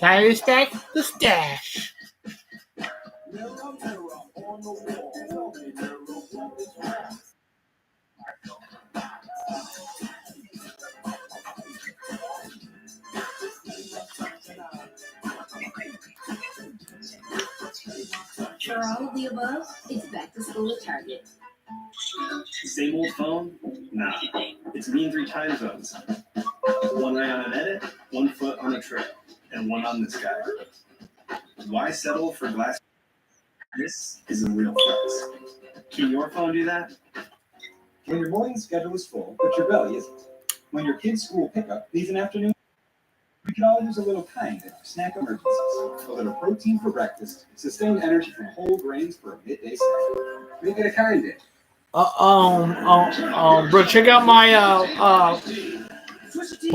Tire stack the stash. For all of the above, it's back to school at Target. Same old phone? Nah. It's me in 3 time zones. One eye on an edit, 1 foot on a trail, and 1 on this guy. Why settle for glass? This is a real flex. Can your phone do that? When your morning schedule is full, but your belly isn't. When your kid's school pickup needs an afternoon, we can all use a little kind in our snack emergencies. A little protein for breakfast, sustained energy from whole grains for a midday snack. Make it a kind day. Bro, check out my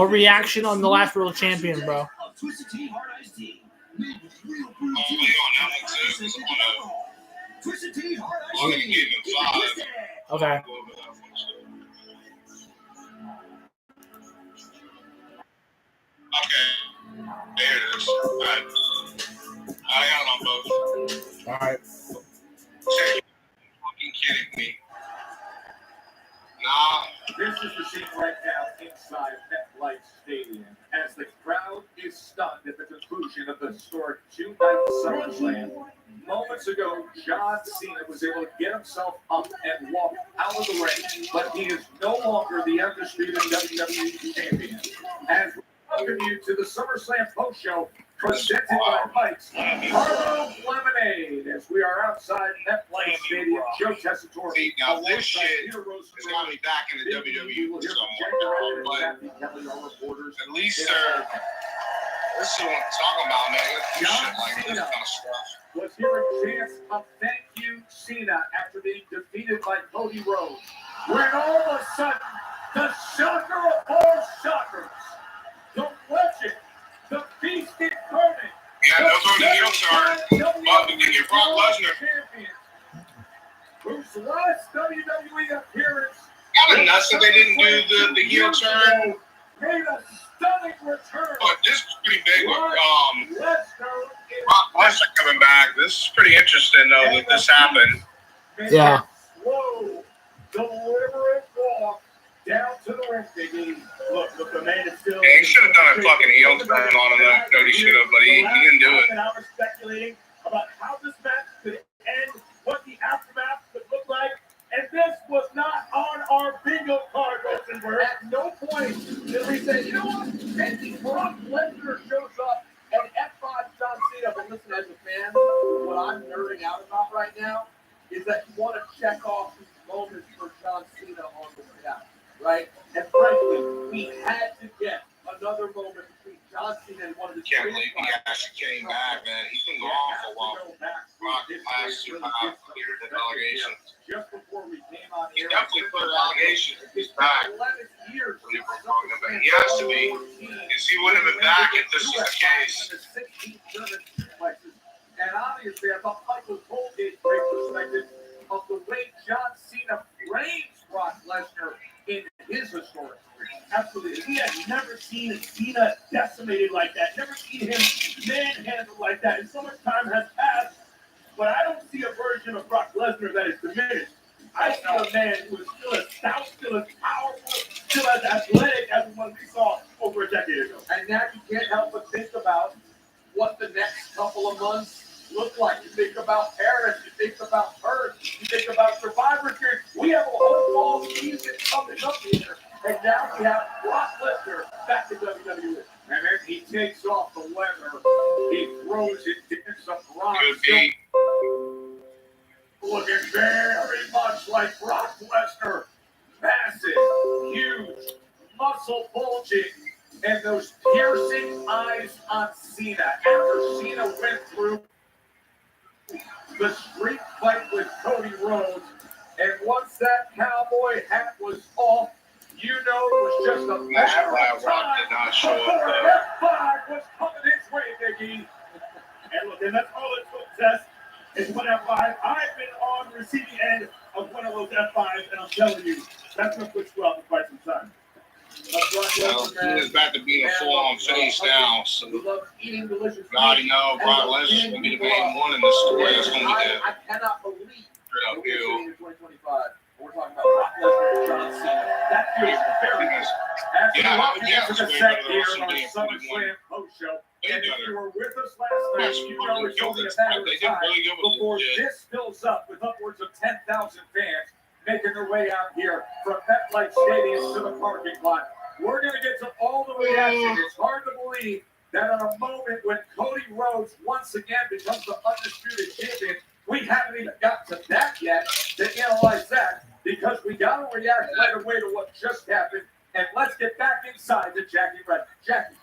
reaction on the last World Champion, bro. Okay. Okay. There it is. All right. I got it on both. All right. Say you're fucking kidding me. Nah. This is the scene right now inside MetLife Stadium as the crowd is stunned at the conclusion of the historic 2-night SummerSlam. Moments ago, John Cena was able to get himself up and walk out of the ring, but he is no longer the undisputed WWE champion. As we welcome you to the SummerSlam post show presented by Mike's Harlow Lemonade, as we are outside MetLife Stadium. Joe Tessitore. See, now this shit has got me back in the WWE somewhere. But at least this is what I'm talking about, man. This shit like this kind of stuff. Was here a chance of thank you, Cena, after being defeated by Cody Rhodes. When all of a sudden, the shocker of all shockers, the legend, the beast incarnate, yeah, those are the heel turn. But we can get Brock Lesnar. Whose last WWE appearance. Kind of nuts that they didn't do the heel turn. Made a stunning return. But this is pretty big with Brock Lesnar coming back. This is pretty interesting, though, that this happened. Yeah. Slow, deliberate walk down to the ring, Biggie. Look, the man is still. Yeah, he should have done a fucking heel turn on him. No, he should have, but he didn't do it. I was speculating about how this match could end, what the aftermath could look like, and this was not on our bingo card, Rosenberg. At no point did we say, you know what? Maybe Brock Lesnar shows up and F5 John Cena. But listen, as a fan, what I'm nerding out about right now is that you want to check off these moments for John Cena on the way out, right? And frankly, we had to get another moment between John Cena and one of the Can't believe he actually came back, man. He's been gone for a while. Brock last 2.5 years of allegations. Just before we came on He air, definitely put allegations. He's back. 11 years. He has to be. Because he wouldn't have been back if this was the case. And obviously, I thought Michael Cole gave great perspective of the way John Cena frames Brock Lesnar in his historic career. Absolutely. He had never seen Cena decimated like that, never seen him manhandled like that. And so much time has passed, but I don't see a version of Brock Lesnar that is diminished. I see a man who is still as stout, still as powerful, still as athletic as the one we saw over a decade ago. And now you can't help but think about what the next couple of months look like. You think about Paris, you think about Perth, you think about Survivor Series. We have a whole fall season coming up here. And now we have Brock Lesnar back to WWE. And then he takes off the leather, he throws it into some bronze. Could be. Looking very much like Brock Lesnar. Massive, huge, muscle bulging, and those piercing eyes on Cena. After Cena went through the street fight with Cody Rhodes, and once that cowboy hat was off, you know it was just a matter of time did not show up before there. F5 was coming his way, Biggie. And look, and that's all it took, Tess, is one F5. I've been on the receiving end of one of those F5s, and I'm telling you, that's going to put you out for quite some time. He's back to being a full-on face now. So We love eating delicious I already know Brock Lesnar's going to be the main one in this story. That's going to be that I cannot believe straight up we're deal. in 2025. We're talking about Brock Lesnar and John Cena. That feels very good. As we walk into the set here on our SummerSlam post show, and if you were with us last night, you know it's only a matter of time before this fills up with upwards of 10,000 fans making their way out here from MetLife Stadium to the parking lot. We're going to get to all the reactions. It's hard to believe that at a moment when Cody Rhodes once again becomes the undisputed champion, we haven't even got to that yet to analyze that, because we got to react right away to what just happened. And let's get back inside to Jackie Redmond. Jackie.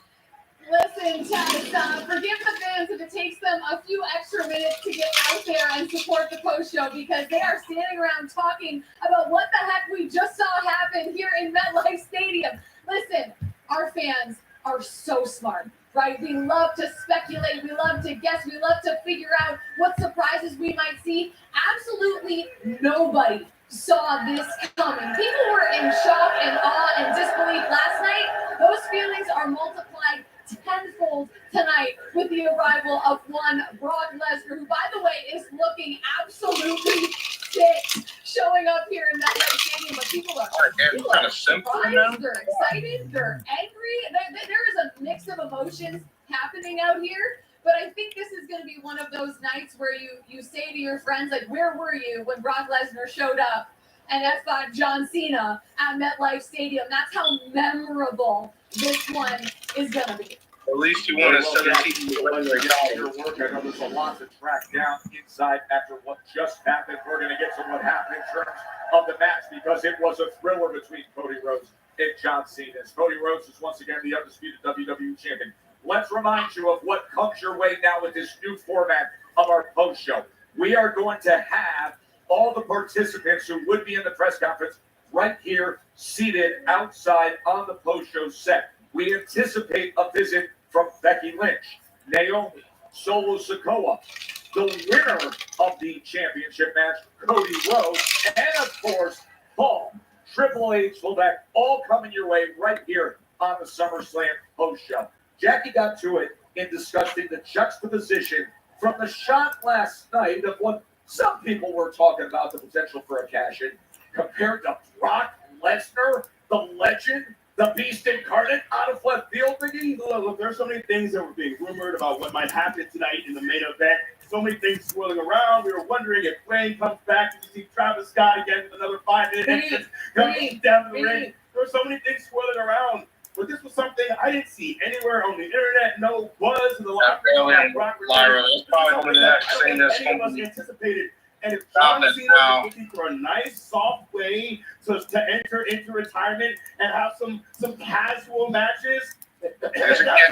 Listen, Chaz, forgive the fans if it takes them a few extra minutes to get out there and support the post show, because they are standing around talking about what the heck we just saw happen here in MetLife Stadium. Listen, our fans are so smart, right? We love to speculate, we love to guess, we love to figure out what surprises we might see. Absolutely nobody saw this coming. People were in shock and awe and disbelief last night. Those feelings are multiplied tenfold tonight with the arrival of one Brock Lesnar, who, by the way, is looking absolutely sick, showing up here in that right stadium. But people are Kind of simple now. surprised, they're excited, they're angry. There is a mix of emotions happening out here. But I think this is going to be one of those nights where you say to your friends, like, where were you when Brock Lesnar showed up and F5 John Cena at MetLife Stadium? That's how memorable this one is going to be. At least you want to set a team. Your work. I know there's a lot to track down inside after what just happened. We're going to get to what happened in terms of the match, because it was a thriller between Cody Rhodes and John Cena. As Cody Rhodes is once again the undisputed WWE champion. Let's remind you of what comes your way now with this new format of our post show. We are going to have all the participants who would be in the press conference right here, seated outside on the post show set. We anticipate a visit from Becky Lynch, Naomi, Solo Sikoa, the winner of the championship match, Cody Rhodes, and of course, Paul, Triple H, Levesque, all coming your way right here on the SummerSlam post show. Jackie got to it in discussing the juxtaposition from the shot last night of what some people were talking about, the potential for a cash-in, compared to Brock Lesnar, the legend, the beast incarnate, out of left field. Biggie, look, there's so many things that were being rumored about what might happen tonight in the main event. So many things swirling around. We were wondering if Wayne comes back to see Travis Scott again with another 5 minutes. Coming down the ring. There were so many things swirling around. But this was something I didn't see anywhere on the internet. No buzz in the locker room. Lyra, that's probably one of that saying that's any of us anticipated. And if John Cena is looking for a nice, soft way to enter into retirement and have some casual matches, that's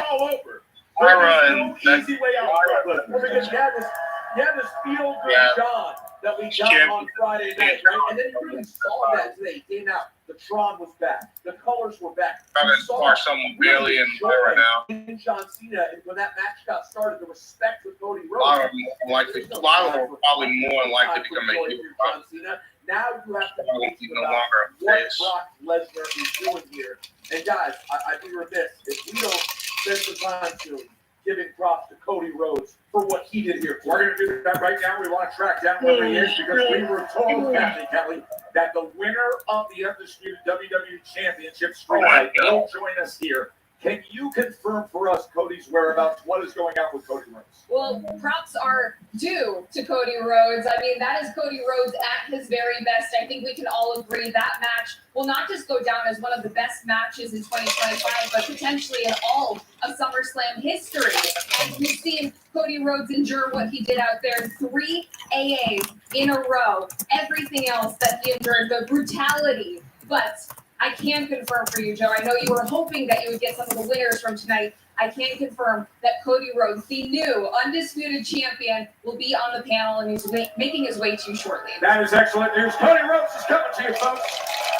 all over. There's no easy way out. Because you have this feel-good John that we got on Friday night, right? And then you really saw that today. He came out. The Tron was back. The colors were back. Someone Bailey and Lyra now. In John Cena, and when that match got started, the respect with Cody Rhodes. Lyra will probably more than likely become a heel. John Cena. Now you have to think no about longer a what face. Brock Lesnar is doing here. And guys, I'd be remiss if we don't spend some time soon giving props to Cody Rhodes for what he did here. We're going to do that right now. We want to track down where he is, because we were told, Kathy Kelly, that the winner of the undisputed WWE Championship Street Fight will join us here. Can you confirm for us Cody's whereabouts? What is going on with Cody Rhodes? Well, props are due to Cody Rhodes. I mean, that is Cody Rhodes at his very best. I think we can all agree that match will not just go down as one of the best matches in 2025, but potentially in all of SummerSlam history. And we've seen Cody Rhodes endure what he did out there, 3 AAs in a row, everything else that he endured, the brutality. But I can confirm for you, Joe, I know you were hoping that you would get some of the winners from tonight. I can confirm that Cody Rhodes, the new undisputed champion, will be on the panel, and he's making his way to you shortly. That is excellent news. Cody Rhodes is coming to you, folks.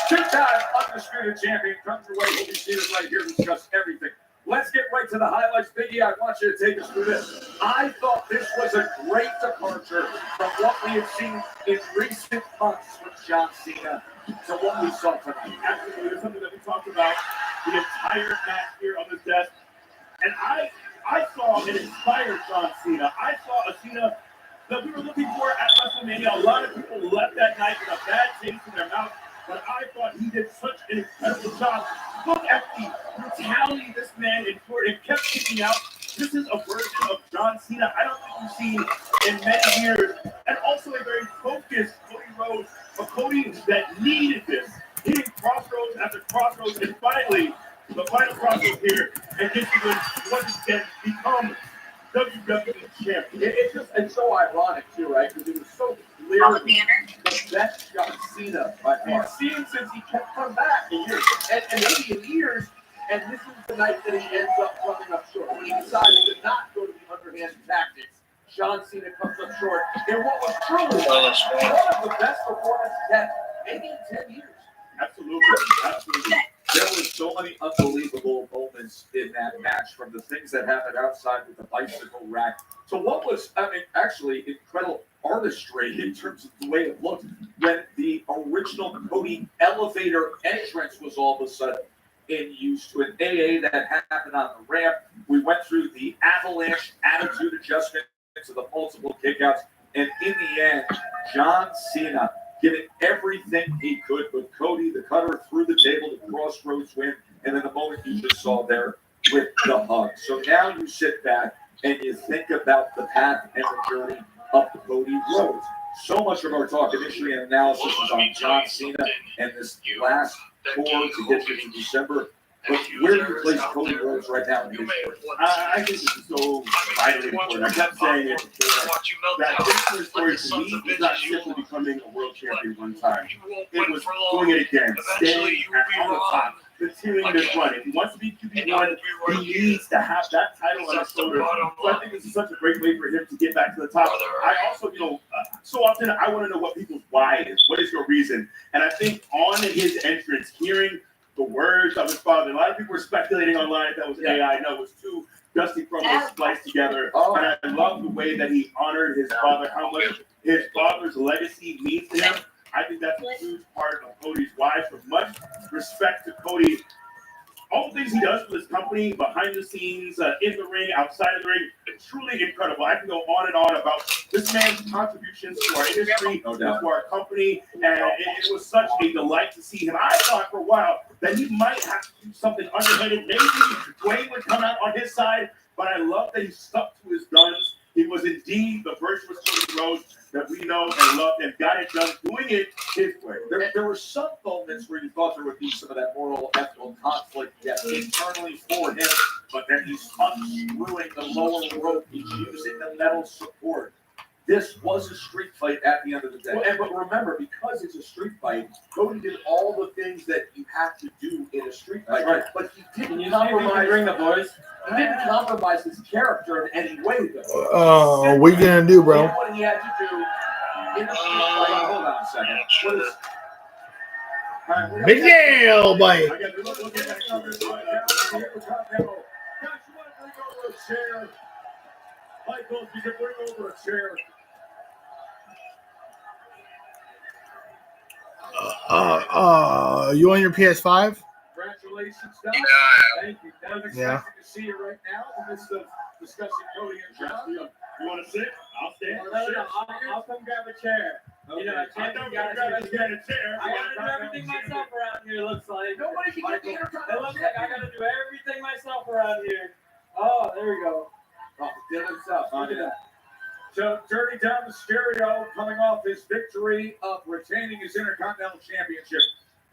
2-time undisputed champion comes your way. We'll be seated right here to discuss everything. Let's get right to the highlights. Biggie, I want you to take us through this. I thought this was a great departure from what we have seen in recent months with John Cena to what we saw tonight. Absolutely. It's something that we talked about the entire match here on the desk. And I saw an inspired John Cena. I saw a Cena that we were looking for at WrestleMania. A lot of people left that night with a bad taste in their mouth, but I thought he did such an incredible job. Look at the brutality this man endured and kept kicking out. This is a version of John Cena I don't think we've seen in many years. And also a very focused Cody Rhodes, a Cody that needed this. Hitting crossroads after crossroads, and finally, the final crossroads here, and this is what can become WWE champion. It's so ironic too, right? Because it was so clearly the best John Cena we've seen since he kept coming back in years, and maybe in years. And this is the night that he ends up coming up short. When he decides to not go to the underhand tactics, John Cena comes up short in what was truly one of the best performances yet, maybe in 10 years. Absolutely. There were so many unbelievable moments in that match, from the things that happened outside with the bicycle rack. So what was, actually incredible artistry in terms of the way it looked when the original Cody elevator entrance was all of a sudden in use to an AA that happened on the ramp. We went through the avalanche attitude adjustment to the multiple kickouts, and in the end, John Cena giving everything he could, but Cody, the cutter, through the table, the crossroads win, and then the moment you just saw there with the hug. So now you sit back and you think about the path and the journey of Cody Rhodes. So much of our talk initially and analysis is on John Cena and this last tour to get to December. But where do you place Cody Rhodes right now in his career? I think this is so vitally important. I kept saying it before, that this story to me is not simply becoming a world champion one time. It was doing it again, staying on the top, continuing this run. If he wants to be QB1, he needs to have that title on his shoulder. So I think this is such a great way for him to get back to the top. I also, so often I want to know what people's why is. What is your reason? And I think on his entrance, hearing the words of his father. A lot of people were speculating online that was AI. No, it was two dusty promos spliced together. And I love the way that he honored his father, how much his father's legacy means to him. I think that's a huge part of Cody's why. So much respect to Cody. All the things he does for his company, behind the scenes, in the ring, outside of the ring, it's truly incredible. I can go on and on about this man's contributions to our industry, to our company, and it was such a delight to see him. I thought for a while that he might have to do something underhanded. Maybe Dwayne would come out on his side, but I love that he stuck to his guns. He was indeed the virtuous Cody Rhodes that we know and love, and got it done doing it his way. There were some moments where you thought there would be some of that moral ethical conflict internally for him, but then he's unscrewing the lower rope. He's using the metal support. This was a street fight at the end of the day. But remember, because it's a street fight, Cody did all the things that you have to do in a street fight. Right. But he didn't compromise. He didn't compromise his character in any way, though. Oh, what are you gonna do, bro? What he had to do in a street fight. Hold on a second. What is? Big deal, buddy. I got to look at that cover. Guys, you want to bring over a chair? Michael, you can bring over a chair. You on your PS5? Congratulations, Doug. Thank you. Doug, Yeah. excited to see you right now in the midst of discussing Cody and John. You want to sit? I'll stand. I'll come grab a chair. Okay. You know, I I don't grab a chair. I gotta do everything myself around here, looks like. Nobody can get the It intercom. looks like I gotta do everything myself around here. Oh, there we go. Oh, did himself. Look at that. So, Journey down the stereo, coming off his victory of retaining his Intercontinental Championship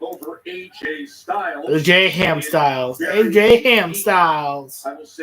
over AJ Styles. AJ Ham Styles. AJ Ham Styles. I will say